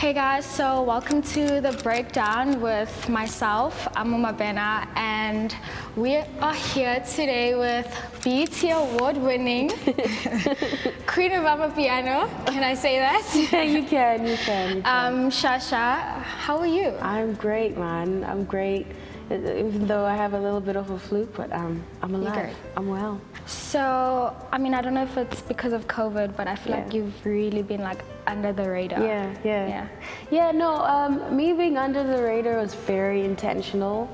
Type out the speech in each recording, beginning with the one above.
Hey guys, so welcome to the breakdown with myself, Amo Mabena, and we are here today with BET award-winning Queen of Amapiano. Can I say that? You can. Sha Sha, how are you? I'm great, man. I'm great. Even though I have a little bit of a flu, but I'm alive. I'm well. So, I mean, I don't know if it's because of COVID, but I feel like you've really been like under the radar. Yeah, no, me being under the radar was very intentional.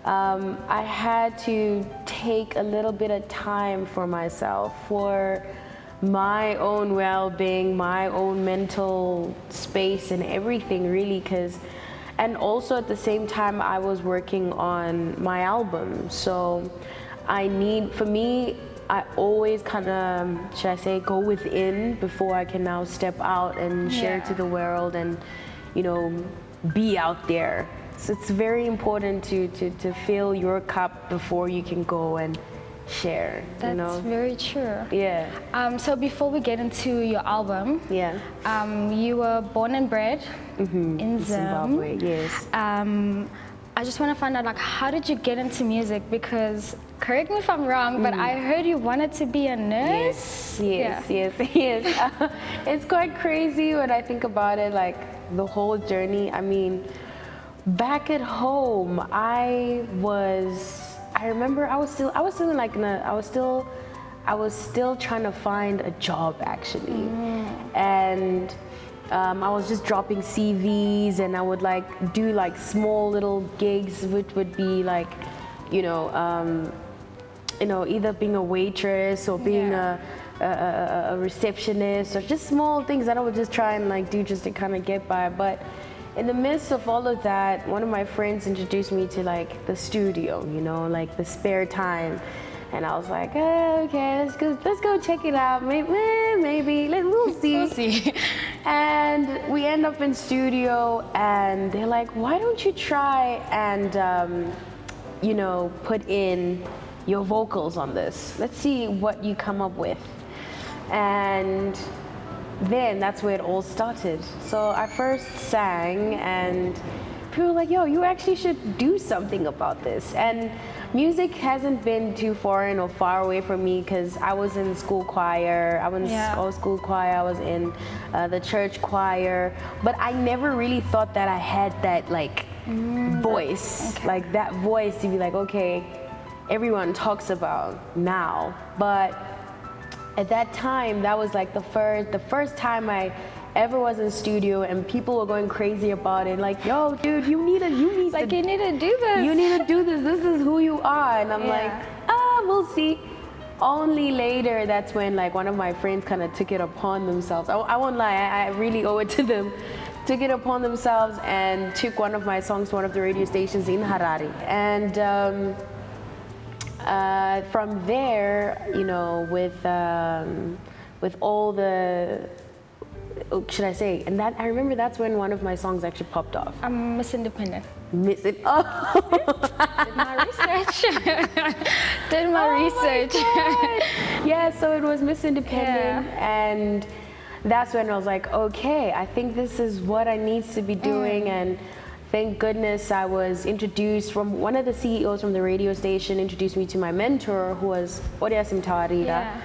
I had to take a little bit of time for myself, for my own well-being, my own mental space and everything really, and also at the same time I was working on my album. So for me, I always kind of, should I say, go within before I can now step out and share to the world and, you know, be out there. So it's very important to fill your cup before you can go and share. That's very true. Yeah. So before we get into your album, you were born and bred in Zimbabwe. Yes. I just want to find out, like, how did you get into music? Because, correct me if I'm wrong, but I heard you wanted to be a nurse. Yes. It's quite crazy when I think about it, like the whole journey. I mean, back at home, I remember I was still trying to find a job actually, and I was just dropping CVs, and I would like do like small little gigs, which would be like, either being a waitress or being a receptionist, or just small things that I would just try and like do just to kind of get by. But in the midst of all of that, one of my friends introduced me to like the studio, like the spare time. And I was like, okay, let's go check it out. Maybe, we'll see. We'll see. And we end up in studio, and they're like, why don't you try and, put in your vocals on this? Let's see what you come up with. And then that's where it all started. So I first sang, and people were like, yo, you actually should do something about this. And music hasn't been too foreign or far away from me, because I was in school choir, I was in the church choir, but I never really thought that I had that like voice, like that voice to be like, okay, everyone talks about now. But at that time, that was like the first time I ever was in the studio, and people were going crazy about it, like, yo, dude, you need to do this. You need to do this. This is who you are. And I'm like, we'll see. Only later, that's when like one of my friends kind of took it upon themselves. I won't lie, I really owe it to them. Took it upon themselves and took one of my songs to one of the radio stations in Harare. And from there, with all the, should I say? And that I remember that's when one of my songs actually popped off. Miss Independent. Oh. Did my research. Yeah, so it was Miss Independent, and that's when I was like, okay, I think this is what I need to be doing. And thank goodness I was introduced from one of the CEOs from the radio station, introduced me to my mentor, who was Oria Simtawarira.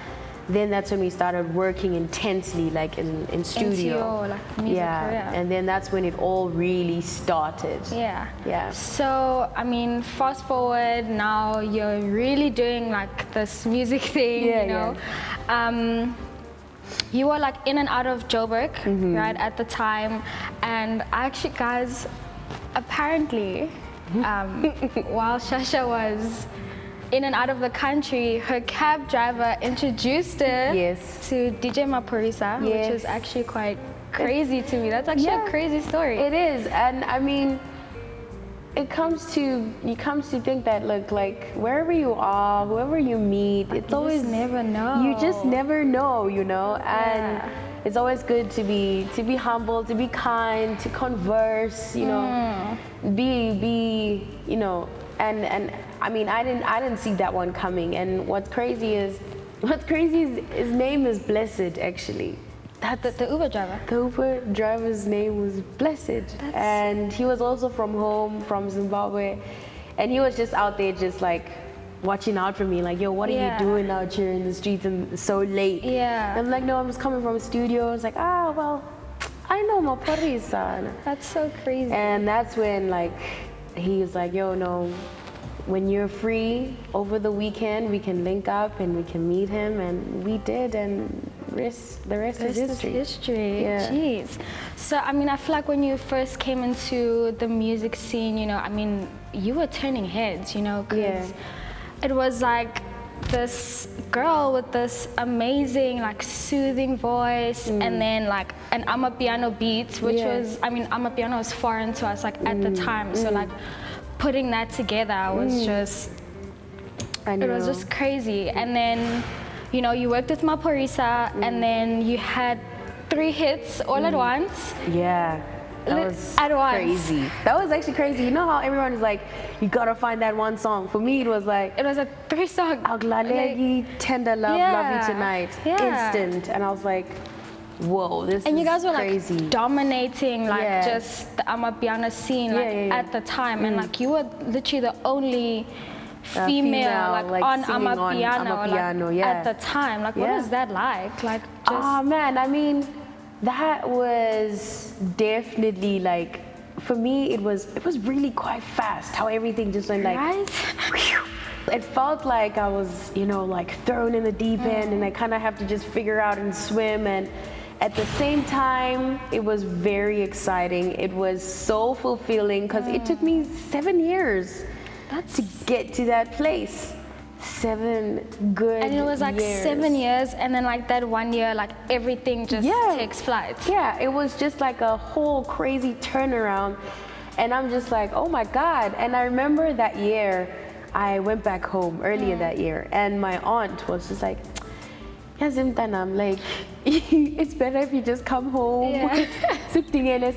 Then that's when we started working intensely, like in studio. Like music career. And then that's when it all really started. Yeah. So, I mean, fast forward, now you're really doing like this music thing, you were like in and out of Joburg, right, at the time. And actually, guys, apparently, while Sha Sha was in and out of the country, her cab driver introduced her to DJ Maphorisa, which is actually quite crazy to me. That's actually a crazy story. It is, and I mean, you comes to think that, look, like wherever you are, whoever you meet, it's always never know. You just never know, and it's always good to be humble, to be kind, to converse, be and I mean, I didn't see that one coming. And what's crazy is his name is Blessed, actually. The Uber driver. The Uber driver's name was Blessed, and he was also from home, from Zimbabwe, and he was just out there, just like watching out for me, like, yo, what are you doing out here in the streets and so late? Yeah. And I'm like, no, I'm just coming from a studio. It's like, well, I know Maphorisa. That's so crazy. And that's when, like, he was like, yo, no, when you're free over the weekend, we can link up and we can meet him, and we did, and the rest is history. Yeah. Jeez. So, I mean, I feel like when you first came into the music scene, you know, I mean, you were turning heads, you know, because it was like this girl with this amazing, like, soothing voice, and then like an Amapiano beat, which was, I mean, Amapiano was foreign to us, like, at the time. So, like, putting that together was just, it was just crazy. And then, you know, you worked with Maphorisa, and then you had 3 hits all at once. Yeah. That was at once. Crazy. That was actually crazy. You know how everyone is like, you gotta find that one song. For me, it was like, it was a 3 song. Aglalegi, Tender Love, Love You Tonight, instant. And I was like, whoa, this is crazy. And you guys were like dominating, like, just the Amapiano scene, like, at the time. And like, you were literally the only female like on Amapiano, like, at the time. Like, what was that like? Like, just... Oh man, I mean, that was definitely, like, for me, it was really quite fast how everything just went, like, it felt like I was, you know, like, thrown in the deep end, and I kind of have to just figure out and swim. And at the same time, it was very exciting. It was so fulfilling, because it took me 7 years to get to that place. 7 good years. And it was like 7 years, and then like that 1 year, like, everything just takes flight. Yeah, it was just like a whole crazy turnaround. And I'm just like, oh my God. And I remember that year, I went back home earlier that year, and my aunt was just like, I'm like, it's better if you just come home,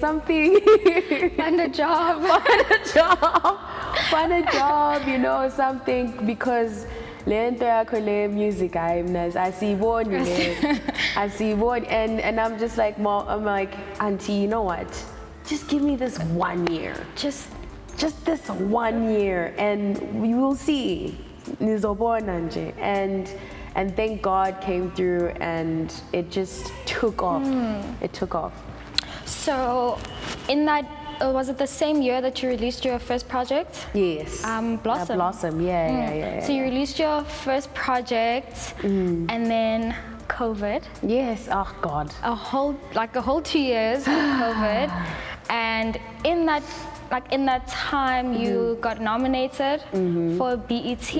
something. Find a job. Find a job, you know, something, because music, I see one, and I'm just like, Mom, I'm like, Auntie, you know what? Just give me this 1 year. Just this 1 year, and we will see. And thank God came through, and it just took off. It took off. So, in that, was it the same year that you released your first project? Yes. Blossom. Blossom, yeah. So you released your first project, and then COVID. Yes. Oh God. A whole 2 years of COVID, and in that time, you got nominated for BET.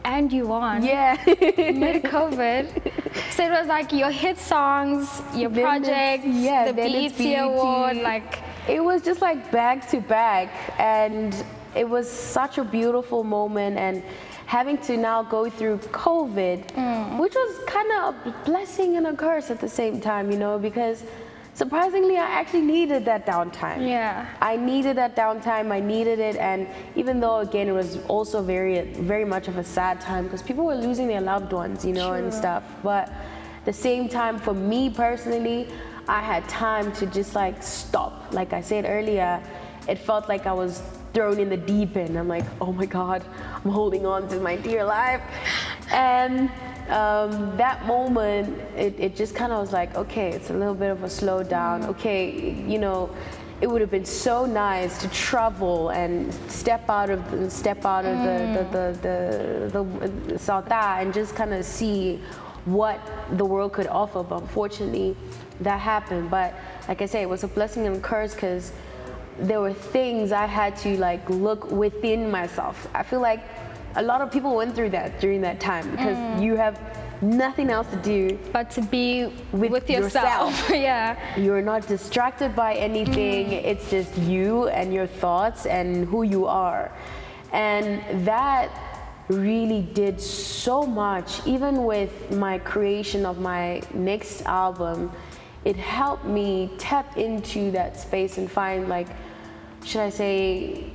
And you won. Yeah. Mid-COVID. So it was like your hit songs, your project, the BET award, like... It was just like back to back, and it was such a beautiful moment, and having to now go through COVID, which was kind of a blessing and a curse at the same time, you know, because surprisingly, I actually needed that downtime. Yeah. I needed that downtime. I needed it. And even though, again, it was also very, very much of a sad time, because people were losing their loved ones, you know, and stuff. But at the same time, for me personally, I had time to just like stop. Like I said earlier, it felt like I was thrown in the deep end. I'm like, oh my God, I'm holding on to my dear life. And that moment, it just kind of was like, okay, it's a little bit of a slowdown. Okay, you know, it would have been so nice to travel and step out of the South and just kind of see what the world could offer. But unfortunately, that happened. But like I say, it was a blessing and a curse, because there were things I had to like look within myself. I feel like a lot of people went through that during that time, because you have nothing else to do but to be with yourself. Yeah. You're not distracted by anything. It's just you and your thoughts and who you are. And that really did so much. Even with my creation of my next album, it helped me tap into that space and find, like, should I say,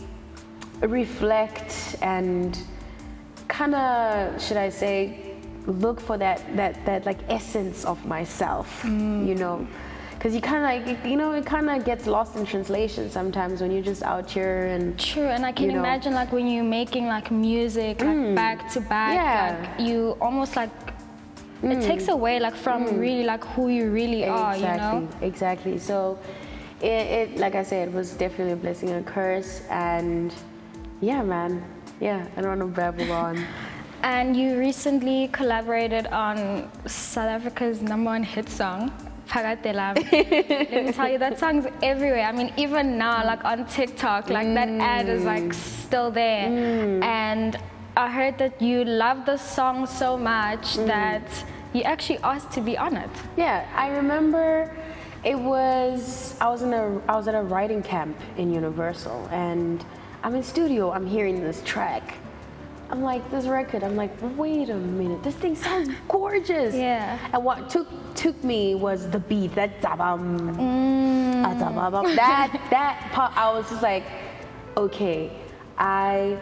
reflect and kind of, should I say, look for that like essence of myself, you know, because you kind of like, you know, it kind of gets lost in translation sometimes when you're just out here and. True, and I can imagine like when you're making like music like back to back, like you almost like it takes away like from really like who you really are, you know. Exactly. So it like I said, it was definitely a blessing and a curse, and yeah, man. Yeah, I don't want to babble on. And you recently collaborated on South Africa's #1 hit song, Phakade. Let me tell you, that song's everywhere. I mean, even now, like on TikTok, like that ad is like still there. And I heard that you love the song so much that you actually asked to be on it. Yeah, I remember I was at a writing camp in Universal, and I'm in studio, I'm hearing this track. I'm like, this record, I'm like, wait a minute, this thing sounds gorgeous. Yeah. And what took me was the beat, that zabam, that part. I was just like, okay, I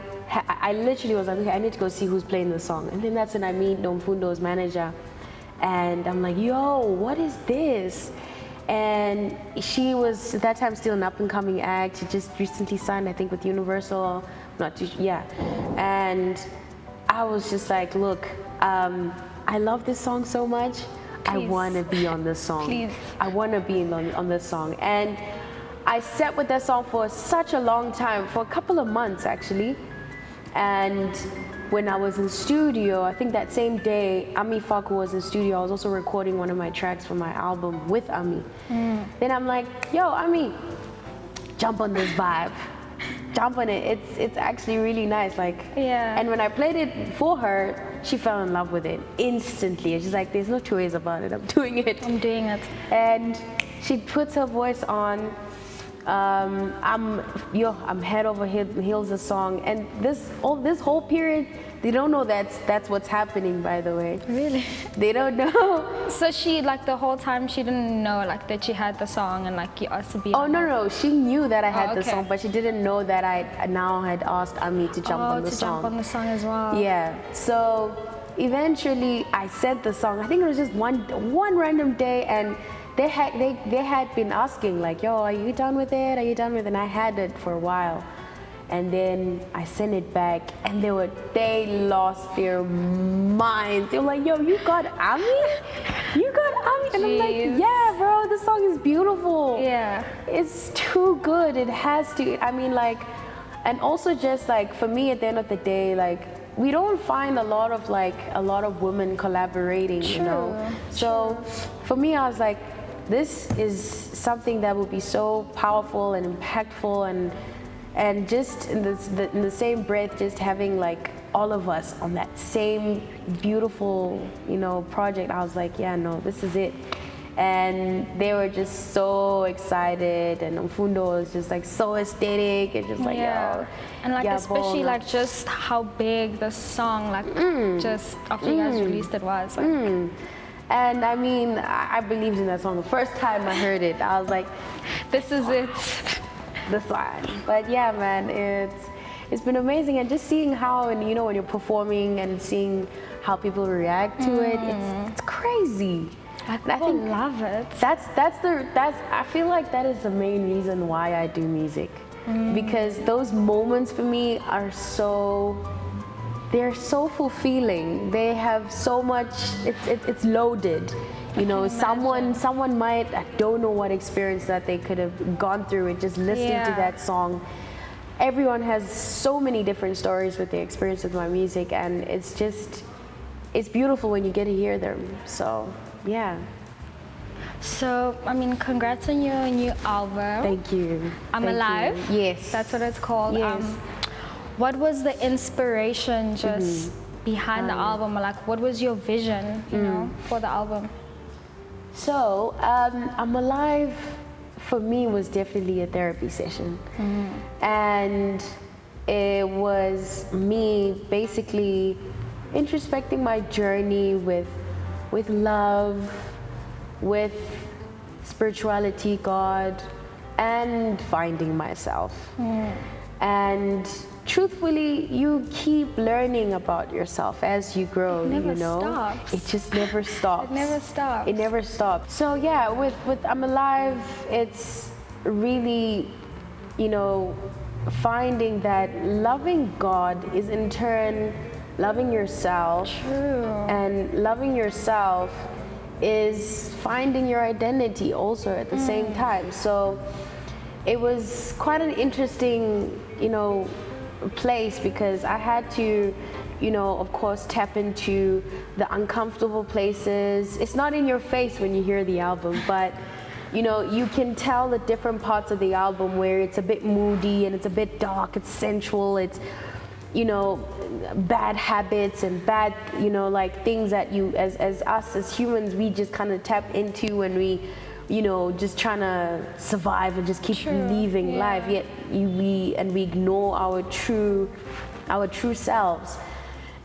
literally was like, okay, I need to go see who's playing the song. And then that's when I meet Nomfundo's manager, and I'm like, yo, what is this? And she was at that time still an up-and-coming act. She just recently signed, I think, with Universal. Not too, yeah. And I was just like, look, I love this song so much. Please. I want to be on this song. Please. I want to be on this song. And I sat with that song for such a long time, for a couple of months actually. And when I was in studio, I think that same day, Ami Faku was in studio. I was also recording one of my tracks for my album with Ami. Then I'm like, yo, Ami, jump on this vibe. Jump on it. It's actually really nice. Like, yeah. And when I played it for her, she fell in love with it instantly. She's like, there's no two ways about it. I'm doing it. I'm doing it. And she puts her voice on. I'm head over heels the song, and this whole period, they don't know that's what's happening, by the way. Really? They don't know. So she, like, the whole time she didn't know like that she had the song and like you asked to be on no, she knew that I had the okay. song, but she didn't know that I now had asked Ami to jump on the song. Jump on the song as well. Yeah. So eventually I sent the song. I think it was just one random day, and they had been asking like, yo, are you done with it? Are you done with it? And I had it for a while. And then I sent it back, and they lost their minds. They were like, yo, you got Ami? You got Ami? And I'm like, yeah, bro, this song is beautiful. Yeah. It's too good. It has to. I mean, like, and also just like, for me at the end of the day, like, we don't find a lot of women collaborating, True. You know? So for me, I was like, this is something that would be so powerful and impactful, and just in the same breath, just having like all of us on that same beautiful, you know, project. I was like, yeah, no, this is it. And they were just so excited, and Mfundo was just like so aesthetic and just like, yeah. yo, and like, yeah, especially like just how big the song, like just after you guys released it was like. And I mean, I believed in that song the first time I heard it. I was like, this is it. This one. But yeah, man, it's been amazing, and just seeing how, and you know, when you're performing and seeing how people react to it, it's crazy. Like, people love it. I feel like that is the main reason why I do music, because those moments for me are they're so fulfilling. They have so much. It's loaded. You know, someone might, I don't know what experience that they could have gone through with just listening to that song. Everyone has so many different stories with their experience with my music, and it's beautiful when you get to hear them. So, yeah. So, I mean, congrats on your new album. Thank you. I'm Alive. Yes. That's what it's called. Yes. What was the inspiration just behind the album? Like, what was your vision, you know, for the album? So, I'm Alive for me was definitely a therapy session. And it was me basically introspecting my journey with love, with spirituality, God, and finding myself. And truthfully, you keep learning about yourself as you grow. It never you know, stops. it just never stops. It never stops. It never stops. So yeah, with I'm Alive, it's really, you know, finding that loving God is in turn loving yourself. True. And loving yourself is finding your identity also at the same time. So it was quite an interesting, you know, place, because I had to, you know, of course, tap into the uncomfortable places. It's not in your face when you hear the album, but you know, you can tell the different parts of the album where it's a bit moody and it's a bit dark, it's sensual, it's, you know, bad habits and bad, you know, like things that you, as us as humans, we just kind of tap into when we, you know, just trying to survive and just keep living life. Yet we ignore our true selves.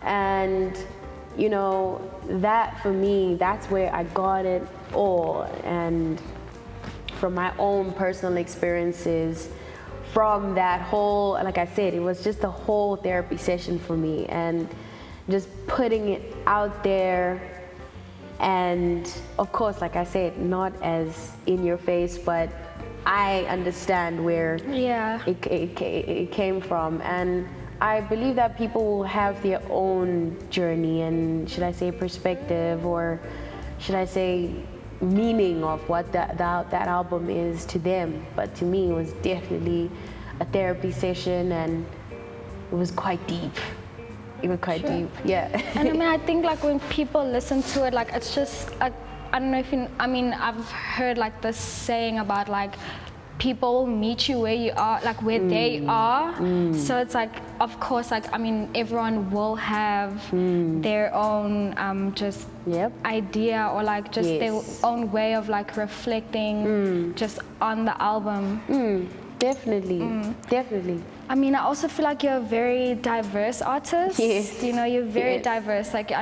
And you know, that for me, that's where I got it all. And from my own personal experiences, from that whole, like I said, it was just a whole therapy session for me, and just putting it out there. And of course, like I said, not as in your face, but I understand where it came from. And I believe that people will have their own journey and, should I say, perspective, or should I say, meaning of what that album is to them. But to me, it was definitely a therapy session, and it was quite deep. It was quite deep, yeah. And I mean, I think like when people listen to it, like it's just like, I don't know if you, I mean, I've heard like this saying about like people will meet you where you are, like where they are. So it's like, of course, like, I mean, everyone will have their own just idea, or like just their own way of like reflecting just on the album. Definitely, definitely. I mean, I also feel like you're a very diverse artist. Yes. You know, you're very diverse. Like, I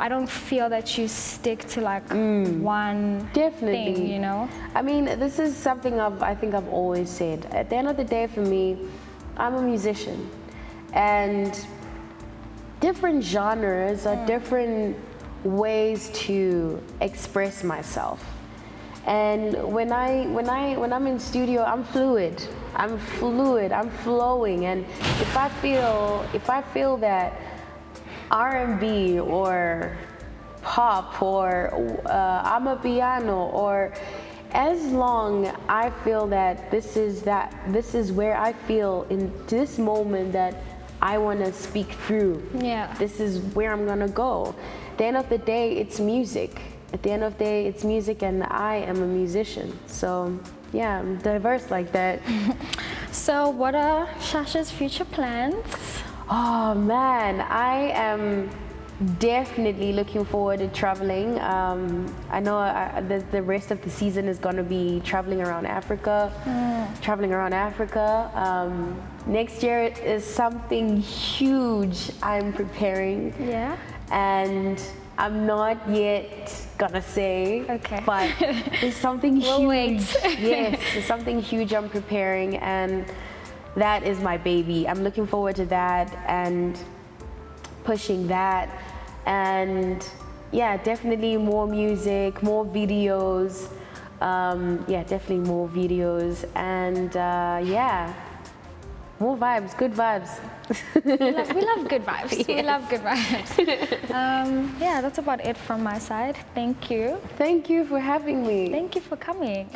don't feel that you stick to like one thing, you know? I mean, this is something I think I've always said. At the end of the day, for me, I'm a musician, and different genres are different ways to express myself. And when I'm in studio, I'm fluid, I'm flowing. And if I feel that R&B or pop or Amapiano, or as long I feel that this is where I feel in this moment that I want to speak through. This is where I'm gonna go. At the end of the day, it's music. At the end of the day, it's music, and I am a musician. So yeah, I'm diverse like that. So what are Sha Sha's future plans? Oh man, I am definitely looking forward to traveling. I know the rest of the season is going to be traveling around Africa. Next year is something huge I'm preparing. And I'm not yet gonna say, but there's something huge. Yes, there's something huge I'm preparing, and that is my baby. I'm looking forward to that and pushing that. And yeah, definitely more music, more videos. Definitely more videos, and more vibes, good vibes. we love good vibes. Yes. We love good vibes. That's about it from my side. Thank you. Thank you for having me. Thank you for coming.